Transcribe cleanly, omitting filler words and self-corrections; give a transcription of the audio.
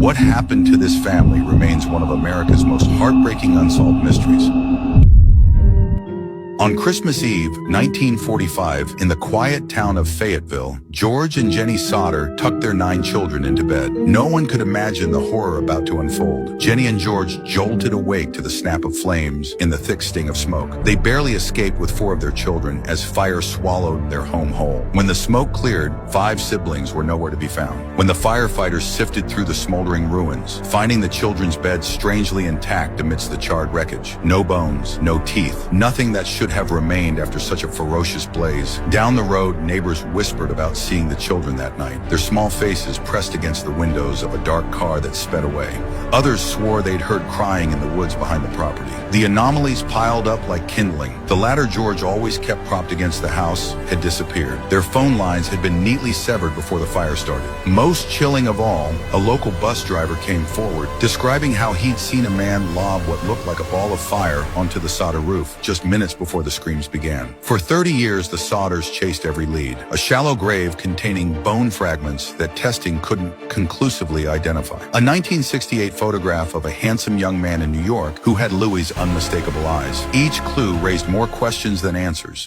What happened to this family remains one of America's most heartbreaking unsolved mysteries. On Christmas Eve, 1945, in the quiet town of Fayetteville, George and Jenny Sodder tucked their 9 children into bed. No one could imagine the horror about to unfold. Jenny and George jolted awake to the snap of flames in the thick sting of smoke. They barely escaped with 4 of their children as fire swallowed their home whole. When the smoke cleared, 5 siblings were nowhere to be found. When the firefighters sifted through the smoldering ruins, finding the children's beds strangely intact amidst the charred wreckage. No bones, no teeth, nothing that should have remained after such a ferocious blaze. Down the road, neighbors whispered about seeing the children that night, their small faces pressed against the windows of a dark car that sped away. Others swore they'd heard crying in the woods behind the property. The anomalies piled up like kindling. The ladder George always kept propped against the house had disappeared. Their phone lines had been neatly severed before the fire started. Most chilling of all, a local bus driver came forward, describing how he'd seen a man lob what looked like a ball of fire onto the Sodder roof just minutes before the screams began. For 30 years, the Sodders chased every lead, a shallow grave containing bone fragments that testing couldn't conclusively identify. A 1968 photograph of a handsome young man in New York who had Louis's unmistakable eyes. Each clue raised more questions than answers.